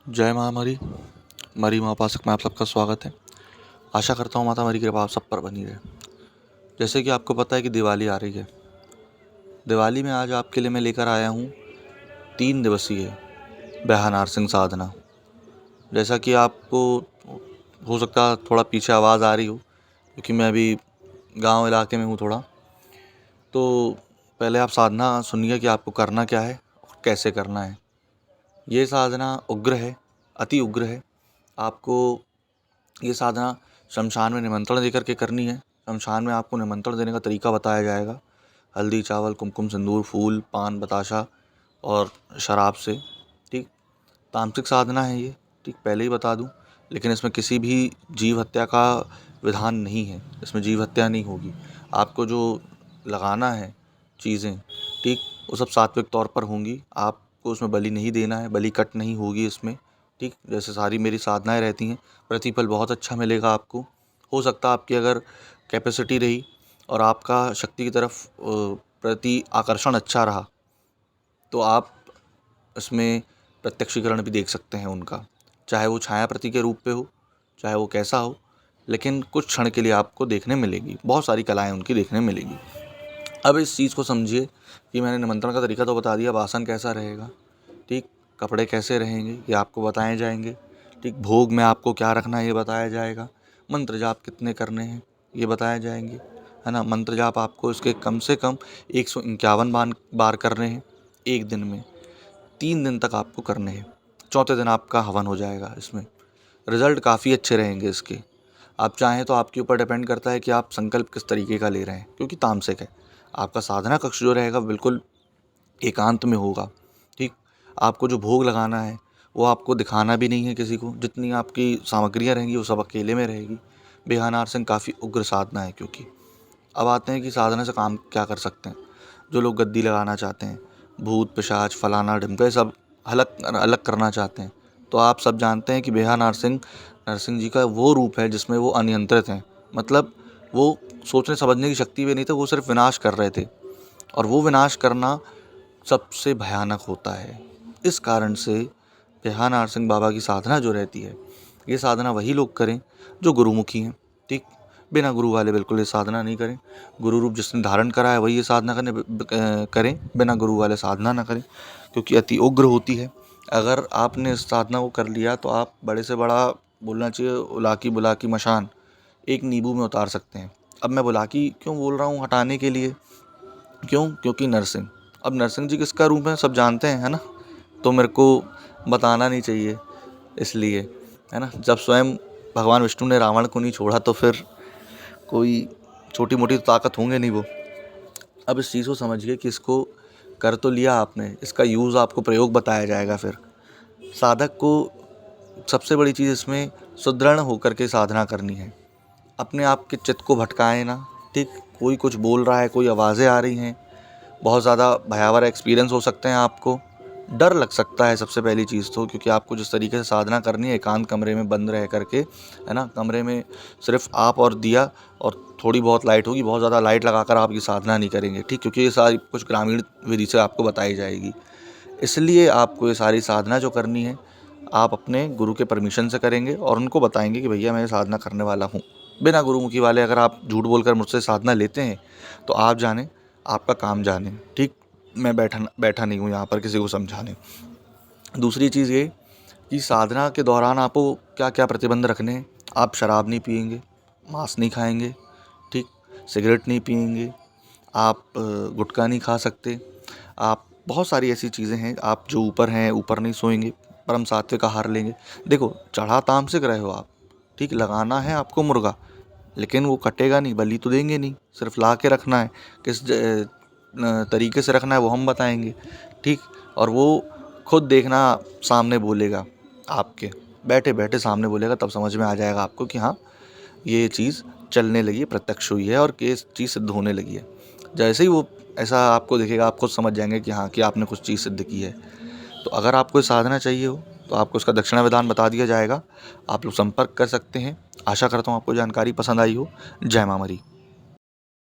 जय माँ मरी मरी माँ उपासक में आप सबका स्वागत है। आशा करता हूँ माता मरी की कृपा आप सब पर बनी रहे। जैसे कि आपको पता है कि दिवाली आ रही है। दिवाली में आज आपके लिए मैं लेकर आया हूँ 3 दिवसीय बेहा नारसिंह साधना। जैसा कि आपको हो सकता है थोड़ा पीछे आवाज़ आ रही हो, क्योंकि मैं अभी गांव इलाके में हूँ थोड़ा। तो पहले आप साधना सुनिए कि आपको करना क्या है और कैसे करना है। ये साधना उग्र है, अति उग्र है। आपको ये साधना शमशान में निमंत्रण देकर के करनी है। शमशान में आपको निमंत्रण देने का तरीका बताया जाएगा। हल्दी, चावल, कुमकुम, सिंदूर, फूल, पान, बताशा और शराब से। ठीक, तामसिक साधना है ये, ठीक, पहले ही बता दूं। लेकिन इसमें किसी भी जीव हत्या का विधान नहीं है। इसमें जीव हत्या नहीं होगी। आपको जो लगाना है चीज़ें, ठीक, वो सब सात्विक तौर पर होंगी। आपको उसमें बलि नहीं देना है, बलि कट नहीं होगी इसमें। ठीक, जैसे सारी मेरी साधनाएं रहती हैं, प्रतिफल बहुत अच्छा मिलेगा आपको। हो सकता है आपकी अगर कैपेसिटी रही और आपका शक्ति की तरफ प्रति आकर्षण अच्छा रहा तो आप इसमें प्रत्यक्षीकरण भी देख सकते हैं उनका, चाहे वो छाया प्रति के रूप पे हो, चाहे वो कैसा हो, लेकिन कुछ क्षण के लिए आपको देखने मिलेगी। बहुत सारी कलाएं उनकी देखने मिलेगी। अब इस चीज़ को समझिए कि मैंने निमंत्रण का तरीका तो बता दिया, आसन कैसा रहेगा, ठीक, कपड़े कैसे रहेंगे ये आपको बताए जाएंगे, ठीक, भोग में आपको क्या रखना है ये बताया जाएगा, मंत्र जाप कितने करने हैं ये बताए जाएंगे, है ना। मंत्र जाप आपको इसके कम से कम 151 बार करने हैं एक दिन में। 3 दिन तक आपको करने हैं। चौथे दिन आपका हवन हो जाएगा। इसमें रिजल्ट काफ़ी अच्छे रहेंगे इसके। आप चाहें तो आपके ऊपर डिपेंड करता है कि आप संकल्प किस तरीके का ले रहे हैं, क्योंकि तामसिक है। आपका साधना कक्ष जो रहेगा बिल्कुल एकांत में होगा। ठीक, आपको जो भोग लगाना है वो आपको दिखाना भी नहीं है किसी को। जितनी आपकी सामग्रियाँ रहेंगी वो सब अकेले में रहेगी। बेहा नारसिंह काफ़ी उग्र साधना है। क्योंकि अब आते हैं कि साधना से काम क्या कर सकते हैं। जो लोग गद्दी लगाना चाहते हैं, भूत पिशाच फलाना ढिमका सब अलग अलग करना चाहते हैं, तो आप सब जानते हैं कि बेहा नरसिंह जी का वो रूप है जिसमें वो अनियंत्रित हैं। मतलब वो सोचने समझने की शक्ति भी नहीं थे, वो सिर्फ विनाश कर रहे थे। और वो विनाश करना सबसे भयानक होता है। इस कारण से बेहा नारसिंह बाबा की साधना जो रहती है, ये साधना वही लोग करें जो गुरुमुखी हैं। ठीक, बिना गुरु वाले बिल्कुल ये साधना नहीं करें। गुरु रूप जिसने धारण करा है वही ये साधना करें। बिना गुरु वाले साधना ना करें, क्योंकि अति उग्र होती है। अगर आपने इस साधना को कर लिया तो आप बड़े से बड़ा, बोलना चाहिए उलाकी बुलाकी मशान, एक नींबू में उतार सकते हैं। अब मैं बुलाकी क्यों बोल रहा हूँ हटाने के लिए, क्यों? क्योंकि नरसिंह, अब नरसिंह जी किसका रूप है सब जानते हैं, है ना। तो मेरे को बताना नहीं चाहिए इसलिए, है ना। जब स्वयं भगवान विष्णु ने रावण को नहीं छोड़ा तो फिर कोई छोटी मोटी तो ताकत होंगे नहीं वो। अब इस चीज़ को समझिए कि इसको कर तो लिया आपने, इसका यूज़ आपको प्रयोग बताया जाएगा। फिर साधक को सबसे बड़ी चीज़ इसमें सुदृढ़ होकर के साधना करनी है। अपने आप के चित्त को भटकाएं ना। ठीक, कोई कुछ बोल रहा है, कोई आवाज़ें आ रही हैं, बहुत ज़्यादा भयावह एक्सपीरियंस हो सकते हैं, आपको डर लग सकता है सबसे पहली चीज़ तो। क्योंकि आपको जिस तरीके से साधना करनी है एकांत कमरे में बंद रह करके, है ना, कमरे में सिर्फ आप और दिया और थोड़ी बहुत लाइट होगी। बहुत ज़्यादा लाइट लगाकर आप ये साधना नहीं करेंगे, ठीक, क्योंकि ये सारी कुछ ग्रामीण विधि से आपको बताई जाएगी। इसलिए आपको ये सारी साधना जो करनी है आप अपने गुरु के परमिशन से करेंगे और उनको बताएंगे कि भैया मैं ये साधना करने वाला हूँ। बिना गुरुमुखी वाले अगर आप झूठ बोलकर मुझसे साधना लेते हैं तो आप जाने, आपका काम जाने। ठीक, मैं बैठा नहीं हूँ यहाँ पर किसी को समझाने। दूसरी चीज़ ये कि साधना के दौरान आपको क्या क्या प्रतिबंध रखने हैं। आप शराब नहीं पिएंगे, मांस नहीं खाएंगे, ठीक, सिगरेट नहीं पिएंगे, आप गुटखा नहीं खा सकते, आप बहुत सारी ऐसी चीज़ें हैं। आप जो ऊपर हैं ऊपर नहीं सोएंगे, परम सात्विक आहार लेंगे। देखो चढ़ा तामसिक रहे हो आप, ठीक, लगाना है आपको मुर्गा, लेकिन वो कटेगा नहीं, बलि तो देंगे नहीं, सिर्फ ला के रखना है। किस तरीके से रखना है वो हम बताएंगे, ठीक। और वो खुद देखना, सामने बोलेगा, आपके बैठे बैठे सामने बोलेगा, तब समझ में आ जाएगा आपको कि हाँ ये चीज़ चलने लगी है, प्रत्यक्ष हुई है और ये चीज़ सिद्ध होने लगी है। जैसे ही वो ऐसा आपको दिखेगा आप खुद समझ जाएंगे कि हाँ कि आपने कुछ चीज़ सिद्ध की है। तो अगर आपको साधना चाहिए हो तो आपको उसका दक्षिणा विधान बता दिया जाएगा। आप लोग संपर्क कर सकते हैं। आशा करता हूँ आपको जानकारी पसंद आई हो। जय माँ मरी।